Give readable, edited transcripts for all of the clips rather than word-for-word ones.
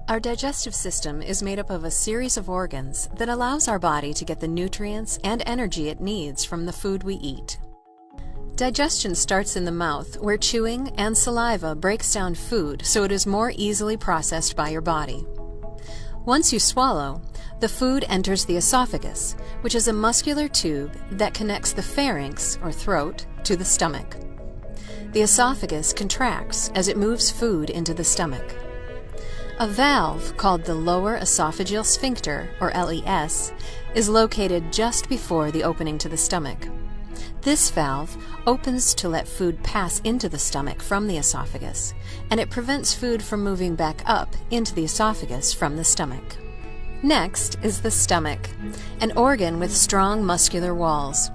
Our digestive system is made up of a series of organs that allows our body to get the nutrients and energy it needs from the food we eat. Digestion starts in the mouth, where chewing and saliva breaks down food so it is more easily processed by your body. Once you swallow, the food enters the esophagus, which is a muscular tube that connects the pharynx, or throat, to the stomach. The esophagus contracts as it moves food into the stomach. A valve called the lower esophageal sphincter, or LES, is located just before the opening to the stomach. This valve opens to let food pass into the stomach from the esophagus, and it prevents food from moving back up into the esophagus from the stomach. Next is the stomach, an organ with strong muscular walls.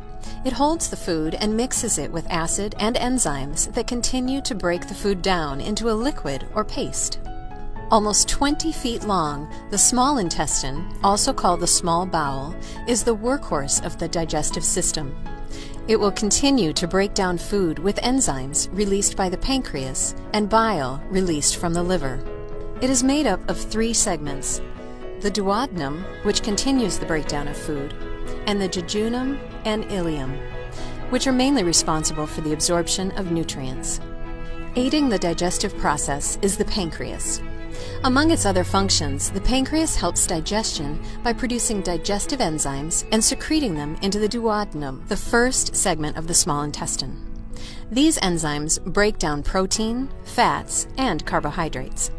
It holds the food and mixes it with acid and enzymes that continue to break the food down into a liquid or paste. Almost 20 feet long, the small intestine, also called the small bowel, is the workhorse of the digestive system. It will continue to break down food with enzymes released by the pancreas and bile released from the liver. It is made up of 3 segments: the duodenum, which continues the breakdown of food, and the jejunum and ileum, which are mainly responsible for the absorption of nutrients. Aiding the digestive process is the pancreas. Among its other functions, the pancreas helps digestion by producing digestive enzymes and secreting them into the duodenum, the first segment of the small intestine. These enzymes break down protein, fats, and carbohydrates.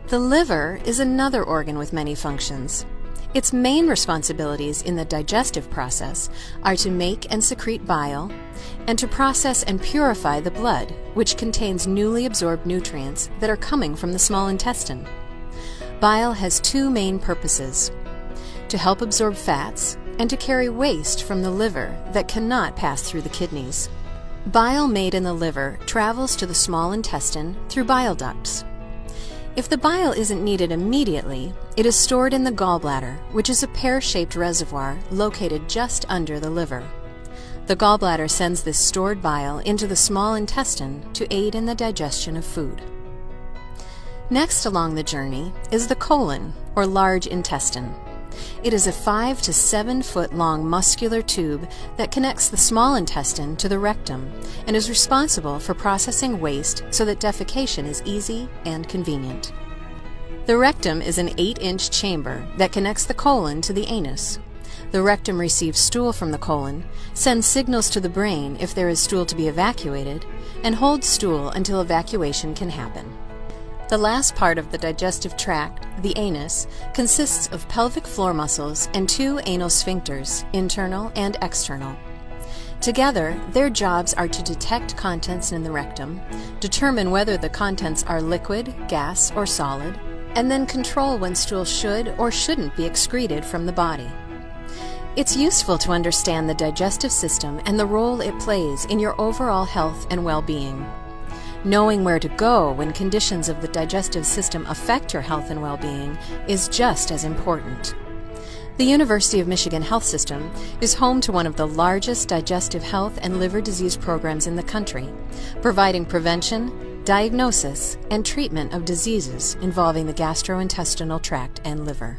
The liver is another organ with many functions. Its main responsibilities in the digestive process are to make and secrete bile, and to process and purify the blood, which contains newly absorbed nutrients that are coming from the small intestine. Bile has 2 main purposes: to help absorb fats and to carry waste from the liver that cannot pass through the kidneys. Bile made in the liver travels to the small intestine through bile ducts. If the bile isn't needed immediately, it is stored in the gallbladder, which is a pear-shaped reservoir located just under the liver. The gallbladder sends this stored bile into the small intestine to aid in the digestion of food. Next along the journey is the colon, or large intestine. It is a 5 to 7 foot long muscular tube that connects the small intestine to the rectum and is responsible for processing waste so that defecation is easy and convenient. The rectum is an 8-inch chamber that connects the colon to the anus. The rectum receives stool from the colon, sends signals to the brain if there is stool to be evacuated, and holds stool until evacuation can happen. The last part of the digestive tract, the anus, consists of pelvic floor muscles and 2 anal sphincters, internal and external. Together, their jobs are to detect contents in the rectum, determine whether the contents are liquid, gas, or solid, and then control when stool should or shouldn't be excreted from the body. It's useful to understand the digestive system and the role it plays in your overall health and well-being. Knowing where to go when conditions of the digestive system affect your health and well-being is just as important. The University of Michigan Health System is home to one of the largest digestive health and liver disease programs in the country, providing prevention, diagnosis, and treatment of diseases involving the gastrointestinal tract and liver.